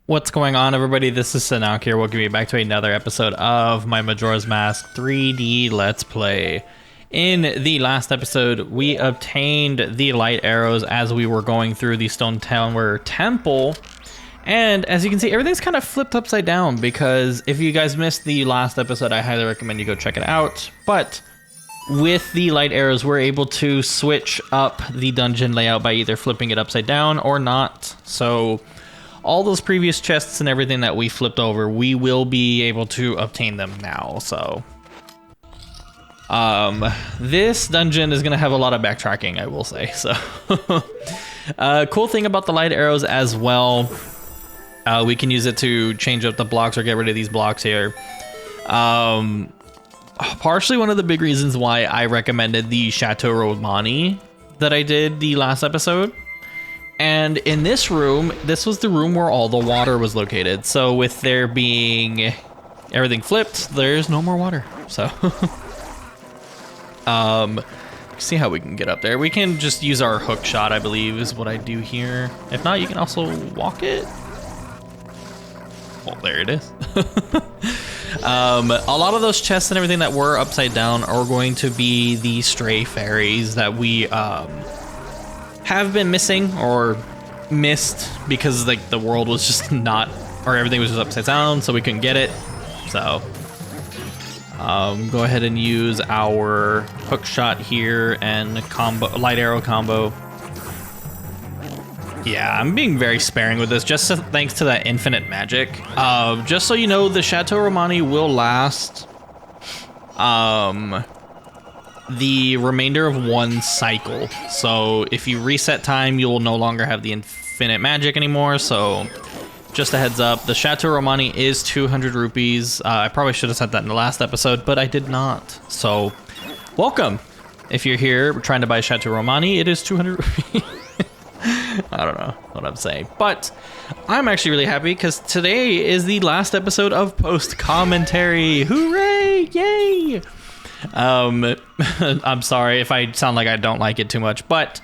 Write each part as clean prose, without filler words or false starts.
What's going on, everybody? This is Sunaak here. Welcome you back to another episode of my Majora's Mask 3D Let's Play. In the last episode, we obtained the light arrows as we were going through the Stone Tower Temple. And as you can see, everything's kind of flipped upside down because if you guys missed the last episode, I highly recommend you go check it out. But with the light arrows, we're able to switch up the dungeon layout by either flipping it upside down or not. So all those previous chests and everything that we flipped over, we will be able to obtain them now. So this dungeon is going to have a lot of backtracking, I will say. So cool thing about the light arrows as well, we can use it to change up the blocks or get rid of these blocks here. Partially one of the big reasons why I recommended the Chateau Romani that I did the last episode. And in this room, this was the room where all the water was located. So with there being everything flipped, there's no more water. So see how we can get up there. We can just use our hook shot, I believe, is what I do here. If not, you can also walk it. Oh, there it is. A lot of those chests and everything that were upside down are going to be the stray fairies that we have been missing or missed because like the world was just not, or everything was just upside down, so we couldn't get it. So go ahead and use our hook shot here and combo light arrow combo. Yeah, I'm being very sparing with this, just thanks to that infinite magic. Just so you know, the Chateau Romani will last the remainder of one cycle. So if you reset time, you will no longer have the infinite magic anymore. So just a heads up, the Chateau Romani is 200 rupees. I probably should have said that in the last episode, but I did not. So welcome. If you're here trying to buy Chateau Romani, it is 200 rupees. I don't know what I'm saying, but I'm actually really happy because today is the last episode of post commentary. Hooray! Yay! I'm sorry if I sound like I don't like it too much, but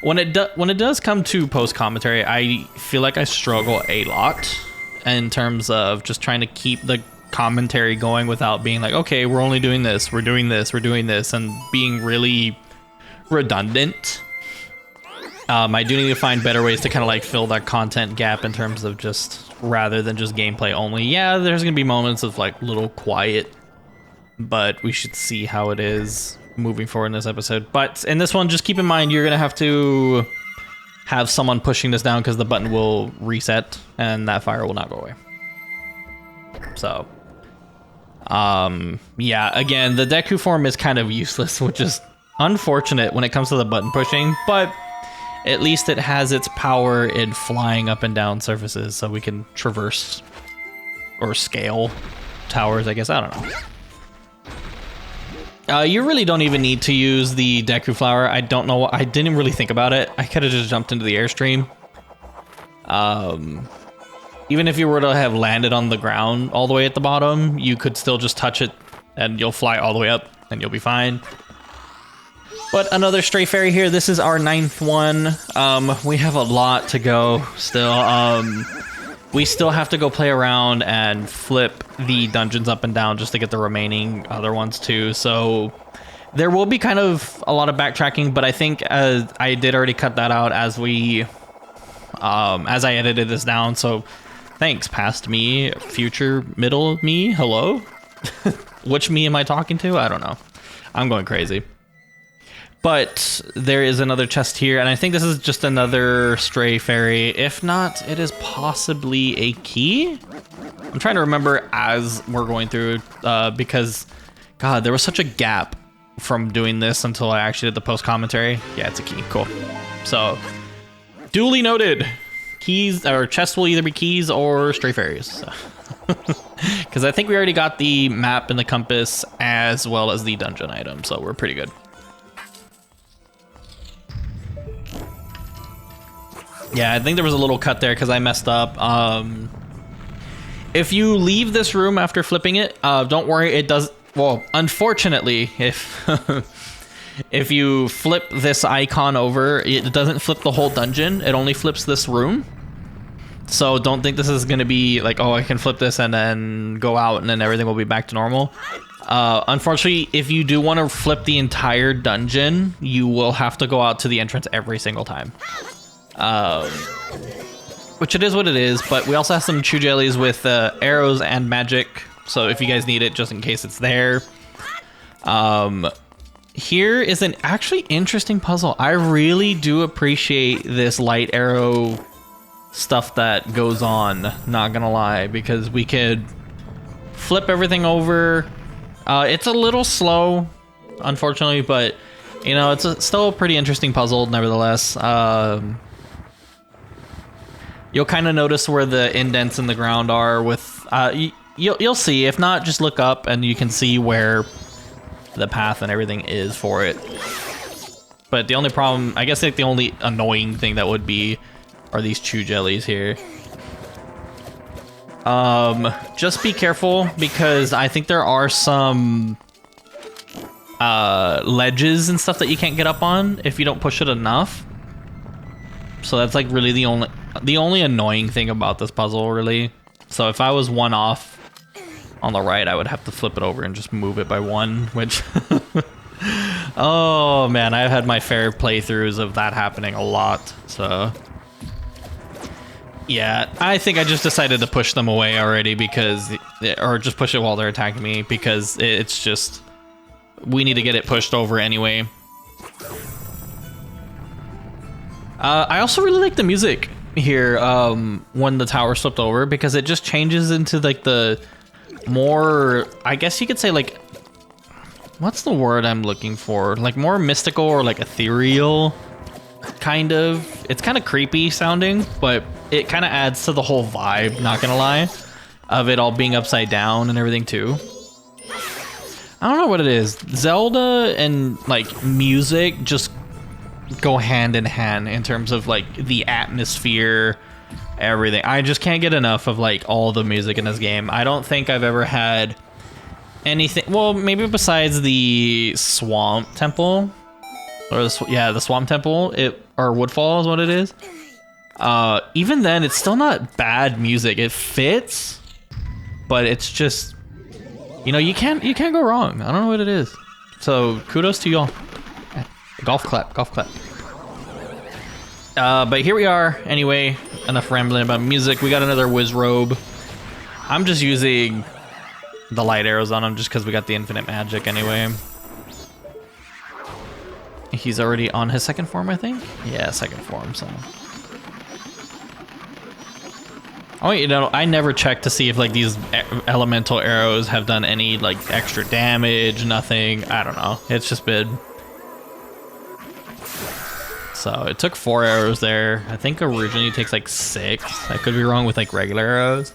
when it does come to post commentary, I feel like I struggle a lot in terms of just trying to keep the commentary going without being like, okay, we're only doing this, we're doing this, we're doing this, and being really redundant. I do need to find better ways to kind of like fill that content gap in terms of just rather than just gameplay only. Yeah, there's gonna be moments of like little quiet, but we should see how it is moving forward in this episode. But in this one, just keep in mind, you're gonna have to have someone pushing this down because the button will reset and that fire will not go away. So, yeah, again, the Deku form is kind of useless, which is unfortunate when it comes to the button pushing, but at least it has its power in flying up and down surfaces so we can traverse or scale towers, I guess. I don't know. You really don't even need to use the Deku Flower. I don't know. I didn't really think about it. I could have just jumped into the airstream. Even if you were to have landed on the ground all the way at the bottom, you could still just touch it and you'll fly all the way up and you'll be fine. But another stray fairy here. This is our 9th one. We have a lot to go still. We still have to go play around and flip the dungeons up and down just to get the remaining other ones too. So there will be kind of a lot of backtracking, but I think I did already cut that out as I edited this down. So thanks, past me, future, middle me, hello? Which me am I talking to? I don't know. I'm going crazy. But there is another chest here, and I think this is just another stray fairy. If not, it is possibly a key. I'm trying to remember as we're going through, because, God, there was such a gap from doing this until I actually did the post-commentary. Yeah, it's a key. Cool. So, duly noted. Keys, or chests will either be keys or stray fairies. Because I think we already got the map and the compass as well as the dungeon item, so we're pretty good. Yeah, I think there was a little cut there because I messed up. If you leave this room after flipping it, don't worry, it does... Well, unfortunately, if you flip this icon over, it doesn't flip the whole dungeon. It only flips this room. So don't think this is going to be like, oh, I can flip this and then go out and then everything will be back to normal. Unfortunately, if you do want to flip the entire dungeon, you will have to go out to the entrance every single time. Which it is what it is, but we also have some chew jellies with arrows and magic. So if you guys need it, just in case it's there. Here is an actually interesting puzzle. I really do appreciate this light arrow stuff that goes on, not gonna lie, because we could flip everything over. It's a little slow, unfortunately, but you know, it's still a pretty interesting puzzle nevertheless. You'll kind of notice where the indents in the ground are with, you'll see, if not, just look up and you can see where the path and everything is for it. But the only problem, I guess like the only annoying thing that would be are these chew jellies here. Just be careful because I think there are some ledges and stuff that you can't get up on if you don't push it enough. So that's like really the only annoying thing about this puzzle, really. So if I was one off on the right, I would have to flip it over and just move it by one, which oh man, I've had my fair playthroughs of that happening a lot. So yeah, I think I just decided to push them away already because, or just push it while they're attacking me because it's just, we need to get it pushed over anyway. I also really like the music here when the tower flipped over because it just changes into like the more, I guess you could say like, what's the word I'm looking for? Like more mystical or like ethereal kind of. It's kind of creepy sounding, but it kind of adds to the whole vibe, not gonna lie, of it all being upside down and everything too. I don't know what it is. Zelda and like music just go hand in hand in terms of like the atmosphere, everything. I just can't get enough of like all the music in this game. I don't think I've ever had anything, well, maybe besides the swamp temple, or the swamp temple, or Woodfall is what it is. Even then, it's still not bad music. It fits, but it's just, you know, you can't go wrong. I don't know what it is. So kudos to y'all. Golf clap, golf clap. But here we are. Anyway, enough rambling about music. We got another whiz robe. I'm just using the light arrows on him just because we got the infinite magic anyway. He's already on his second form, I think? Yeah, second form, so. Oh, you know, I never checked to see if like these elemental arrows have done any like extra damage, nothing. I don't know. It's just been. So it took 4 arrows there. I think originally it takes like 6. I could be wrong with like regular arrows.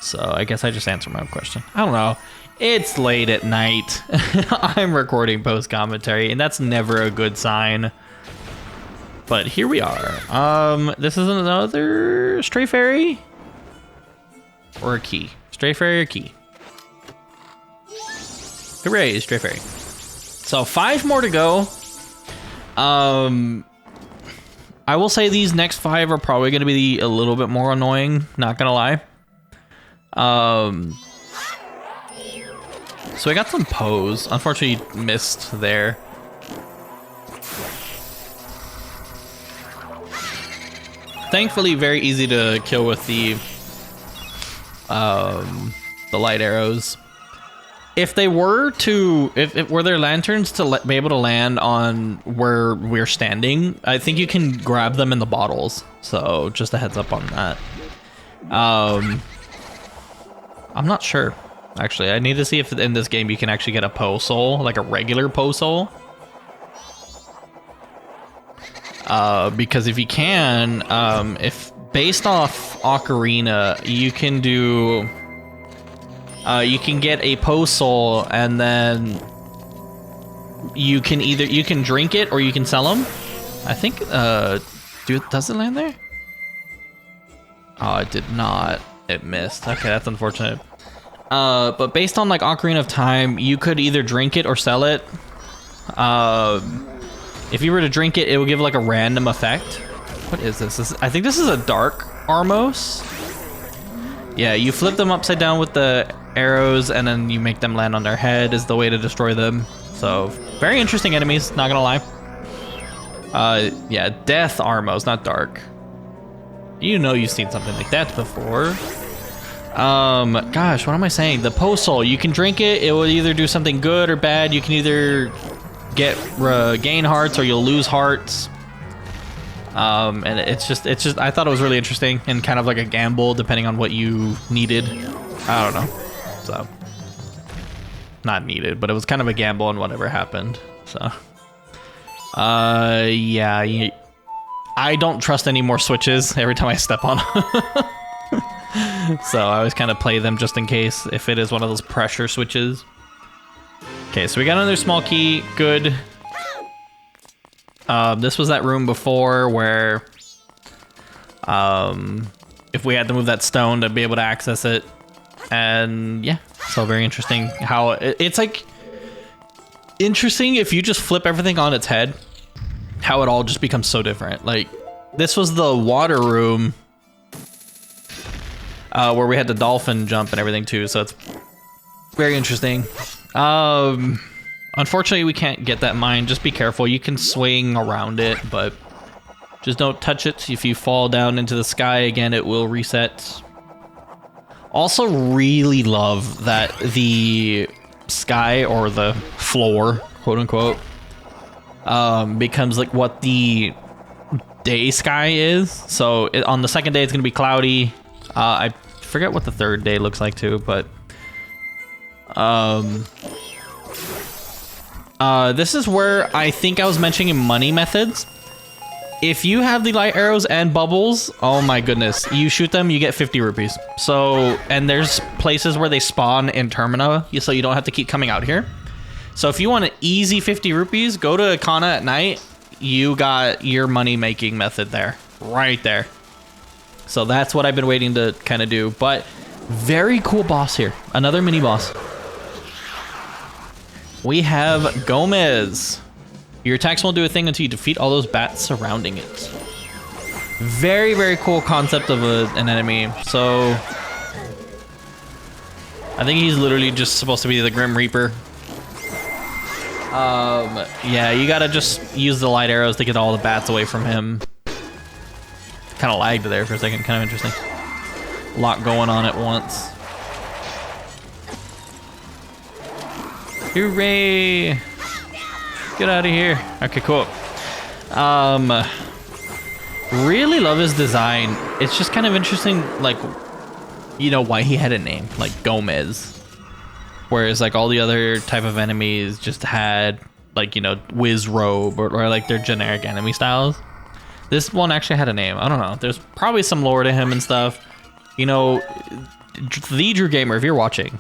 So I guess I just answered my own question. I don't know. It's late at night. I'm recording post commentary, and that's never a good sign. But here we are. This is another stray fairy or a key. Stray fairy or key. Hooray, stray fairy. So 5 more to go. I will say these next 5 are probably going to be a little bit more annoying, not gonna lie. So I got some pose. Unfortunately, missed there. Thankfully, very easy to kill with the light arrows. If they were to, if were there lanterns to be able to land on where we're standing, I think you can grab them in the bottles. So just a heads up on that. I'm not sure. Actually, I need to see if in this game you can actually get a Poe soul, like a regular Poe soul. Because if you can, if based off Ocarina, you can do, you can get a Poe soul and then you can drink it or you can sell them. I think, does it land there? Oh, it did not. It missed. Okay, that's unfortunate. But based on like Ocarina of Time, you could either drink it or sell it. If you were to drink it, it would give like a random effect. What is this? I think this is a dark Armos. Yeah, you flip them upside down with the arrows, and then you make them land on their head is the way to destroy them. So, very interesting enemies, not gonna lie. Yeah, Death Armos, not Dark. You know you've seen something like that before. Gosh, what am I saying? The Posol, you can drink it. It will either do something good or bad. You can either gain hearts or you'll lose hearts. And it's just, I thought it was really interesting and kind of like a gamble depending on what you needed. I don't know. So, not needed, but it was kind of a gamble on whatever happened. So, yeah, I don't trust any more switches every time I step on them. So I always kind of play them just in case if it is one of those pressure switches. Okay, so we got another small key. Good. This was that room before where if we had to move that stone to be able to access it. And yeah, so very interesting how it's like interesting if you just flip everything on its head, how it all just becomes so different. Like this was the water room where we had the dolphin jump and everything too, so it's very interesting. Unfortunately, we can't get that mine. Just be careful. You can swing around it, but just don't touch it. If you fall down into the sky again, it will reset. Also, really love that the sky or the floor, quote unquote, becomes like what the day sky is. So on the second day, it's gonna be cloudy. I forget what the third day looks like too, but this is where I think I was mentioning money methods. If you have the light arrows and bubbles, oh my goodness, you shoot them, you get 50 rupees. So, and there's places where they spawn in Termina, so you don't have to keep coming out here. So if you want an easy 50 rupees, go to Kana at night. You got your money making method there, right there. So that's what I've been waiting to kind of do. But very cool boss here. Another mini boss. We have Gomez. Your attacks won't do a thing until you defeat all those bats surrounding it. Very, very cool concept of an enemy. So I think he's literally just supposed to be the Grim Reaper. Yeah, you gotta just use the light arrows to get all the bats away from him. Kind of lagged there for a second, kind of interesting. A lot going on at once. Hooray! Get out of here. Okay, cool. Really love his design. It's just kind of interesting, like, you know, why he had a name, like Gomez. Whereas, like, all the other type of enemies just had, like, you know, Wiz Robe or like their generic enemy styles. This one actually had a name. I don't know. There's probably some lore to him and stuff. You know, the Drew Gamer, if you're watching,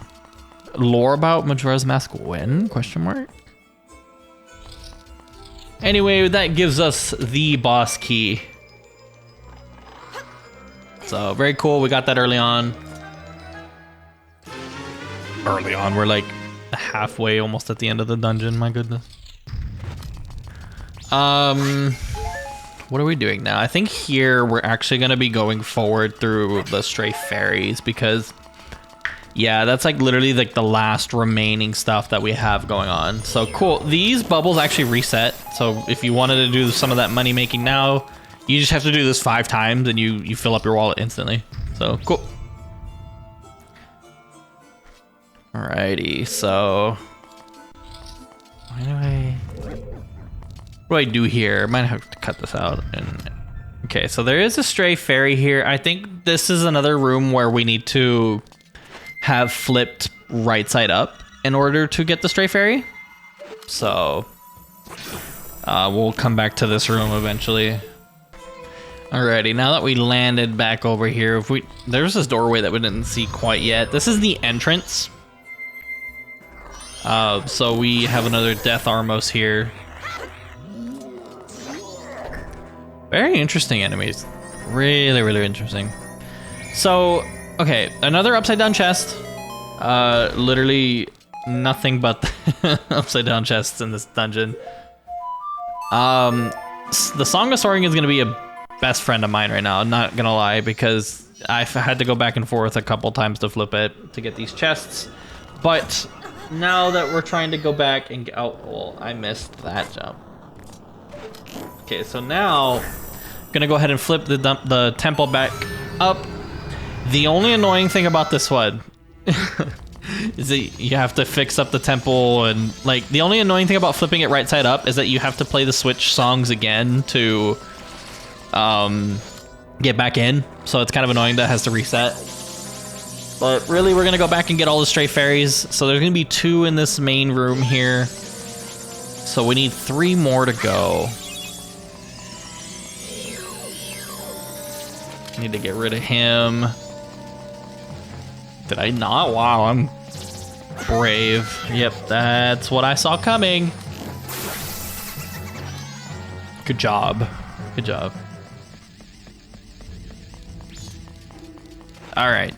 lore about Majora's Mask when? Question mark. Anyway, that gives us the boss key. So very cool. We got that early on. We're like halfway, almost at the end of the dungeon. My goodness. What are we doing now? I think here we're actually gonna be going forward through the stray fairies because, yeah, that's like literally like the last remaining stuff that we have going on. So cool. These bubbles actually reset. So if you wanted to do some of that money making now, you just have to do this 5 times and you fill up your wallet instantly. So cool. Alrighty, so what do I do here? I might have to cut this out. Okay, so there is a stray fairy here. I think this is another room where we need to have flipped right side up in order to get the stray fairy. So we'll come back to this room eventually. Alrighty, now that we landed back over here, there's this doorway that we didn't see quite yet. This is the entrance. So we have another Death Armos here. Very interesting enemies. Really, really interesting. So, okay, another upside down chest. Literally nothing but upside down chests in this dungeon. The Song of Soaring is gonna be a best friend of mine right now, not gonna lie, because I've had to go back and forth a couple times to flip it to get these chests. But now that we're trying to go back and get, oh, well, I missed that jump. Okay, so now I'm gonna go ahead and flip the temple back up. The only annoying thing about this one is that you have to fix up the temple, and like the only annoying thing about flipping it right side up is that you have to play the Switch songs again to get back in. So it's kind of annoying that it has to reset. But really, we're gonna go back and get all the stray fairies. So there's gonna be 2 in this main room here. So we need 3 more to go. Need to get rid of him. Did I not? Wow, I'm brave. Yep, that's what I saw coming. Good job. Good job. All right.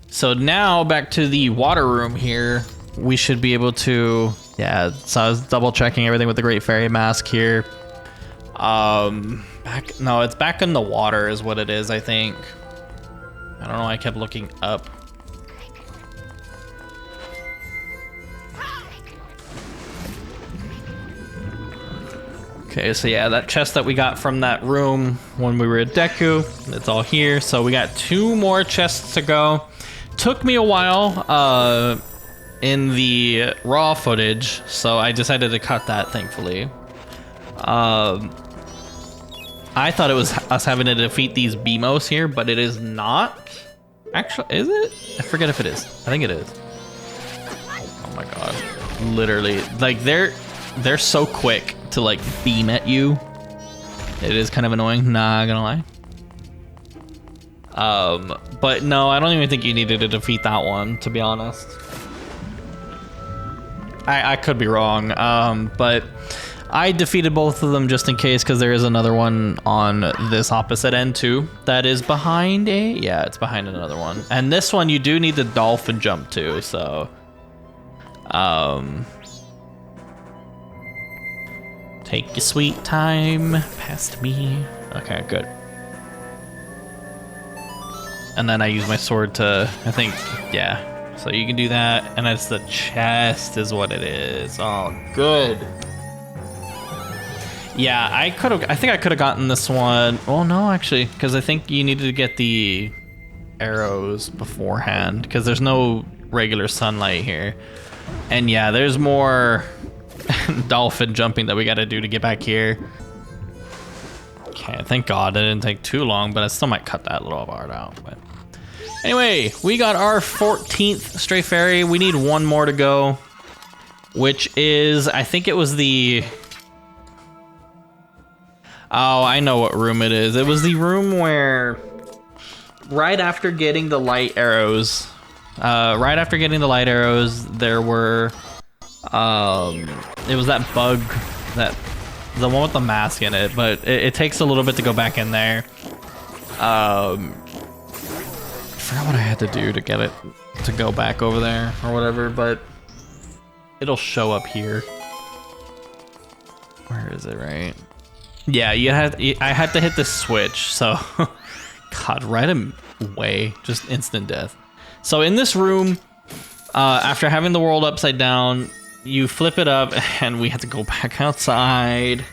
So now back to the water room here. We should be able to, yeah, so I was double checking everything with the Great Fairy Mask here. No, it's back in the water is what it is, I think. I don't know, I kept looking up. Okay, so yeah, that chest that we got from that room when we were at Deku, it's all here. So we got 2 more chests to go. Took me a while in the raw footage, so I decided to cut that, thankfully. I thought it was us having to defeat these BMOs here, but it is not. Actually, is it? I forget if it is. I think it is. Oh my god. Literally, like they're so quick to like beam at you. It is kind of annoying, not gonna lie. But no, I don't even think you needed to defeat that one, to be honest. I could be wrong, but I defeated both of them just in case, because there is another one on this opposite end too that is behind yeah, it's behind another one. And this one you do need the dolphin jump too, so take your sweet time past me. Okay, good. And then I use my sword to, I think, yeah. So you can do that, and that's the chest is what it is. Oh, good. Yeah, I think I could have gotten this one. Oh no, actually, because I think you needed to get the arrows beforehand, because there's no regular sunlight here. And yeah, there's more dolphin jumping that we got to do to get back here. Okay, thank God it didn't take too long, but I still might cut that little part out. But anyway, we got our 14th stray fairy. We need 1 more to go, which is, I think it was the... Oh, I know what room it is. It was the room where, right after getting the light arrows, there were, it was that bug, the one with the mask in it, but it takes a little bit to go back in there. I forgot what I had to do to get it to go back over there or whatever, but it'll show up here. Where is it, right? Yeah, I had to hit the switch, so God, right away, just instant death. So in this room, after having the world upside down, you flip it up, and we have to go back outside,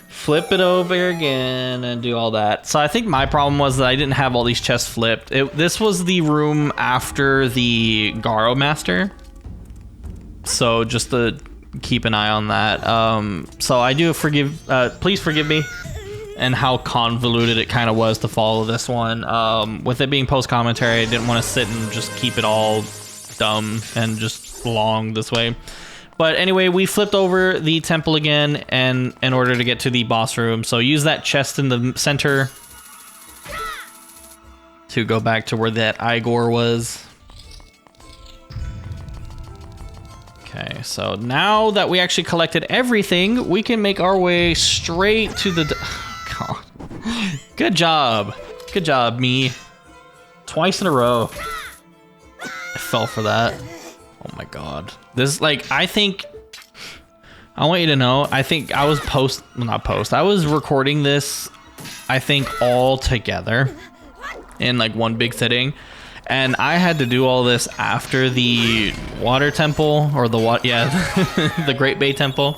flip it over again, and do all that. So I think my problem was that I didn't have all these chests flipped. This was the room after the Garo Master, so just to keep an eye on that. So I do please forgive me and how convoluted it kind of was to follow this one. With it being post commentary, I didn't want to sit and just keep it all dumb and just long this way. But anyway, we flipped over the temple again and in order to get to the boss room. So use that chest in the center to go back to where that Igor was. Okay, so now that we actually collected everything, we can make our way straight to the... God. Good job. Good job, me. Twice in a row. I fell for that. Oh my God. This, like, I think... I want you to know, I think I was I was recording this I think, all together in like one big sitting. And I had to do all this after the water temple, or the Great Bay Temple.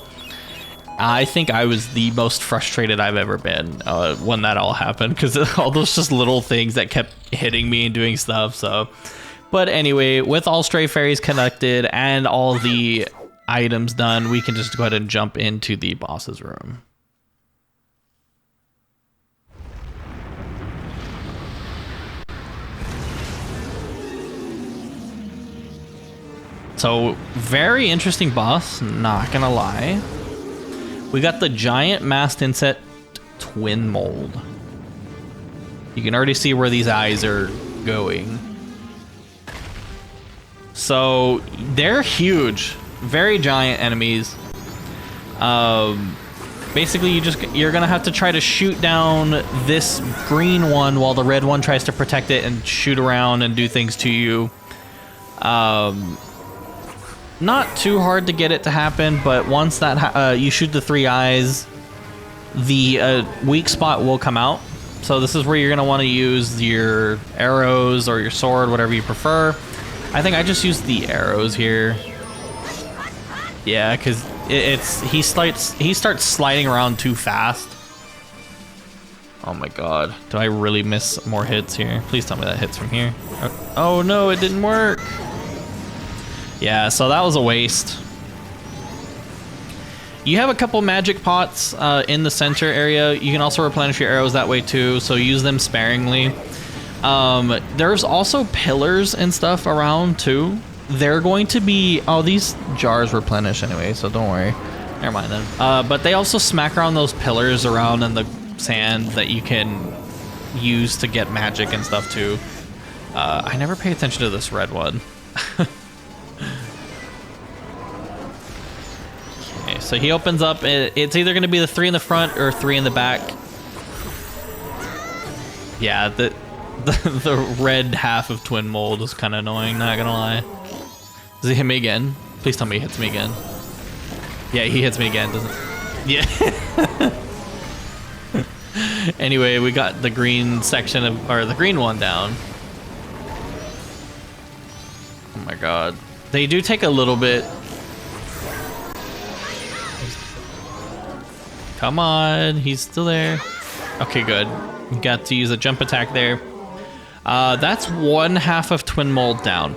I think I was the most frustrated I've ever been when that all happened, because all those just little things that kept hitting me and doing stuff. So, but anyway, with all stray fairies connected and all the items done, we can just go ahead and jump into the boss's room. So, very interesting boss, not gonna lie. We got the giant masked insect twin mold. You can already see where these eyes are going. So, they're huge, very giant enemies. Basically, you're gonna have to try to shoot down this green one while the red one tries to protect it and shoot around and do things to you. Not too hard to get it to happen, but once that you shoot the 3 eyes, the weak spot will come out. So this is where you're gonna want to use your arrows or your sword, whatever you prefer. I think I just used the arrows here. Yeah, because he starts sliding around too fast. Oh my god, do I really miss more hits here? Please tell me that hits from here. Oh no, it didn't work. Yeah, so that was a waste. You have a couple magic pots in the center area. You can also replenish your arrows that way too, so use them sparingly. There's also pillars and stuff around too. They're going to be... Oh, these jars replenish anyway, so don't worry. Never mind then. But they also smack around those pillars around in the sand that you can use to get magic and stuff too. I never pay attention to this red one. Okay, so he opens up. It's either going to be the 3 in the front or 3 in the back. Yeah, the red half of twin mold is kind of annoying, not gonna lie. Does he hit me again? Please tell me he hits me again. Yeah, he hits me again, doesn't he? Yeah. Anyway, we got the green section of, or the green one down. Oh my god. They do take a little bit. Come on, he's still there. Okay, good. You got to use a jump attack there. That's 1/2 of twin mold down.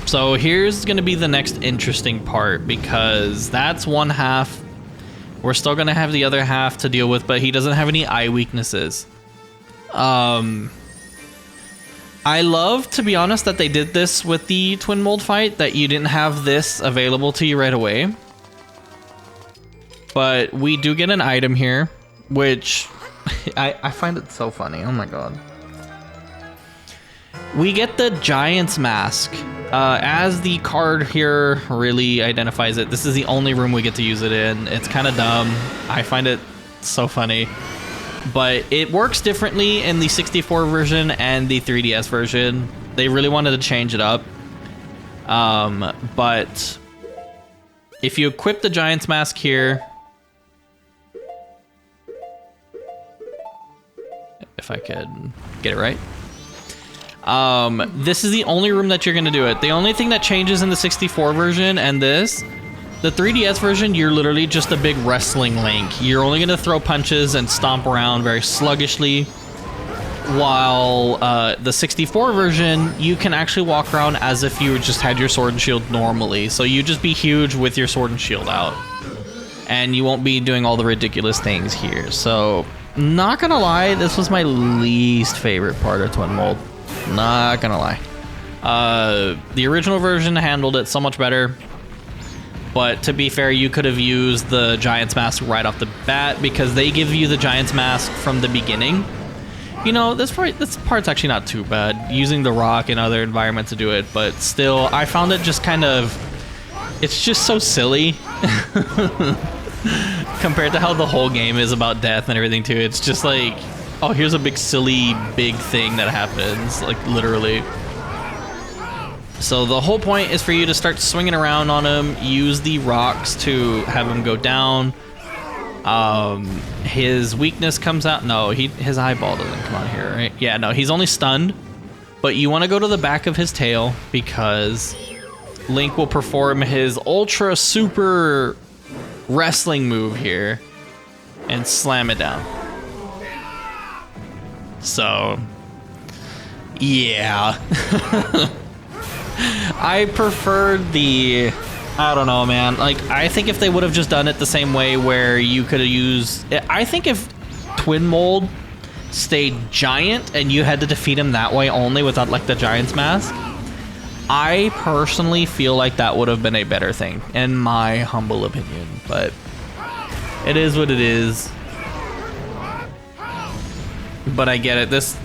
So here's gonna be the next interesting part, because that's 1/2. We're still gonna have the other half to deal with, but he doesn't have any eye weaknesses. I love, to be honest, that they did this with the twin mold fight, that you didn't have this available to you right away. But we do get an item here, which I find it so funny. Oh my god. We get the Giant's Mask. As the card here really identifies it, this is the only room we get to use it in. It's kind of dumb. I find it so funny. But it works differently in the 64 version and the 3DS version. They really wanted to change it up. But if you equip the Giant's Mask here... If I could get it right. This is the only room that you're going to do it. The only thing that changes in the 64 version and this, the 3DS version, you're literally just a big wrestling Link. You're only going to throw punches and stomp around very sluggishly. While the 64 version, you can actually walk around as if you just had your sword and shield normally. So you just be huge with your sword and shield out. And you won't be doing all the ridiculous things here. So, not gonna lie, this was my least favorite part of Twin Mold. Not gonna lie. The original version handled it so much better. But to be fair, you could have used the Giant's Mask right off the bat, because they give you the Giant's Mask from the beginning. You know, this part's actually not too bad, using the rock and other environment to do it, but still, I found it just kind of... It's just so silly. Compared to how the whole game is about death and everything too. It's just like, oh, here's a big silly big thing that happens, like literally. So the whole point is for you to start swinging around on him, use the rocks to have him go down. His weakness comes out. No, his eyeball doesn't come out here, right? Yeah, no, he's only stunned. But you want to go to the back of his tail because Link will perform his ultra super wrestling move here and slam it down. So, yeah. I preferred the... I don't know, man. Like, I think if they would have just done it the same way where you could have used... I think if Twin Mold stayed giant and you had to defeat him that way only without, like, the Giant's Mask, I personally feel like that would have been a better thing, in my humble opinion. But it is what it is. But I get it. This...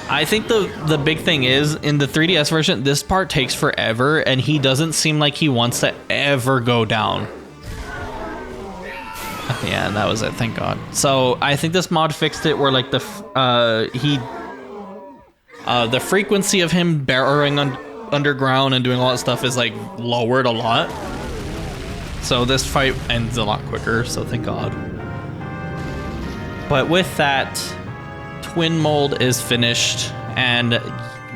I think the big thing is, in the 3DS version, this part takes forever, and he doesn't seem like he wants to ever go down. Yeah, that was it, thank God. So, I think this mod fixed it where, like, the frequency of him burrowing underground and doing all that stuff is, like, lowered a lot. So, this fight ends a lot quicker, so thank God. But with that... Twin Mold is finished, and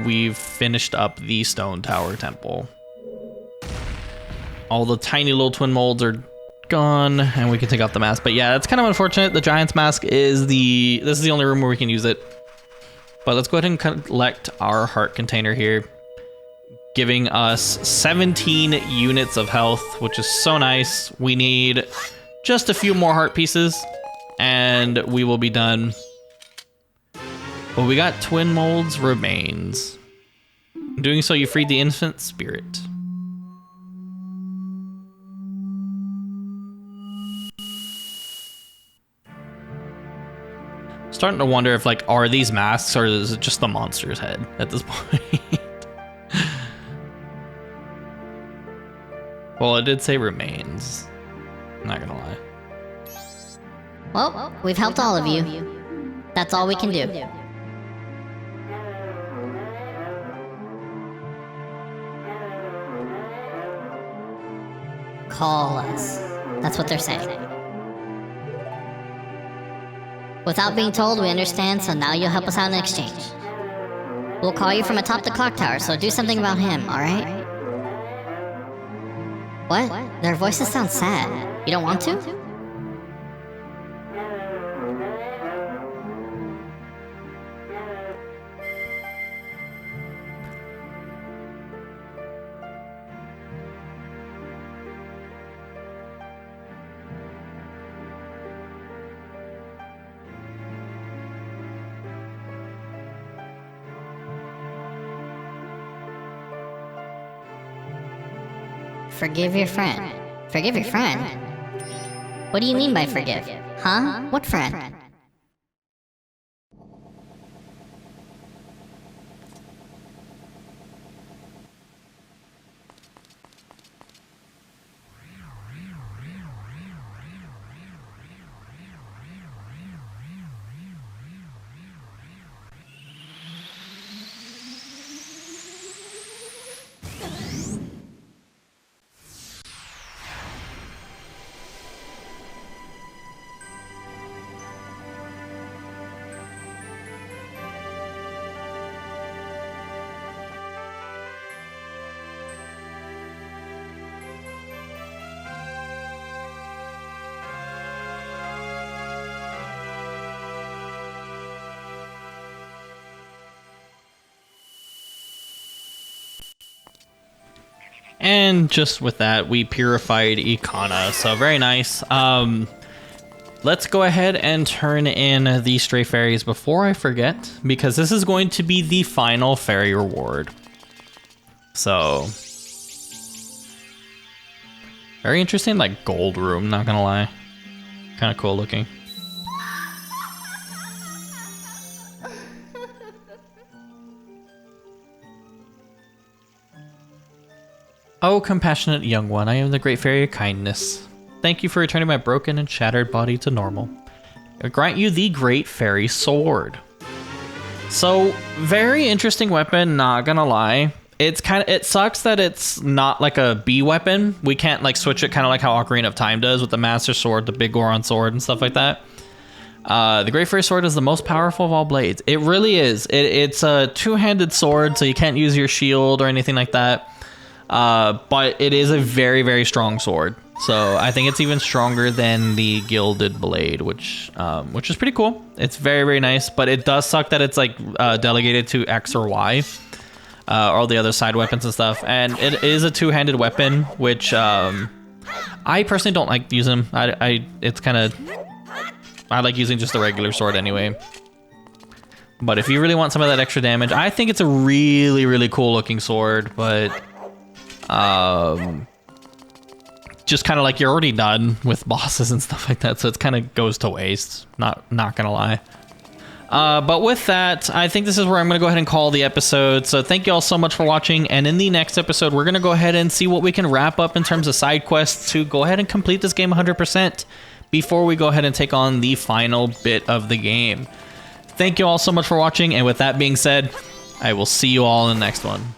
we've finished up the Stone Tower Temple. All the tiny little Twin Molds are gone, and we can take off the mask. But yeah, that's kind of unfortunate. The Giant's Mask is this is the only room where we can use it. But let's go ahead and collect our heart container here, giving us 17 units of health, which is so nice. We need just a few more heart pieces, and we will be done. Well, we got Twin Mold's remains. In doing so, you freed the infant spirit. Starting to wonder if, like, are these masks or is it just the monster's head at this point? Well, it did say remains. I'm not gonna lie. Well, we've helped all of you. That's all we can do. Call us. That's what they're saying. Without being told, we understand, so now you'll help us out in exchange. We'll call you from atop the clock tower, so do something about him, alright? What? Their voices sound sad. You don't want to? Forgive your friend. Forgive your friend? What do you mean by forgive? Huh? What friend? And just with that, we purified Ikana, so very nice. Let's go ahead and turn in the stray fairies before I forget, because this is going to be the final fairy reward. So, very interesting, like gold room, not gonna lie. Kind of cool looking. Oh, compassionate young one, I am the great fairy of kindness. Thank you for returning my broken and shattered body to normal. I grant you the great fairy sword. So, very interesting weapon, not gonna lie. it sucks that it's not like a B weapon. We can't like switch it kind of like how Ocarina of Time does with the Master Sword, the Big Goron Sword, and stuff like that. The Great Fairy Sword is the most powerful of all blades. It really is. It's a two-handed sword, so you can't use your shield or anything like that. But it is a very, very strong sword. So I think it's even stronger than the Gilded Blade, which is pretty cool. It's very, very nice, but it does suck that it's like delegated to X or Y, all the other side weapons and stuff. And it is a two-handed weapon, which I personally don't like using. It's kind of, I like using just the regular sword anyway. But if you really want some of that extra damage, I think it's a really, really cool looking sword, but just kind of like you're already done with bosses and stuff like that, so it kind of goes to waste, not gonna lie. But with that, I think this is where I'm gonna go ahead and call the episode. So thank you all so much for watching, and in the next episode we're gonna go ahead and see what we can wrap up in terms of side quests to go ahead and complete this game 100% before we go ahead and take on the final bit of the game. Thank you all so much for watching, and with that being said, I will see you all in the next one.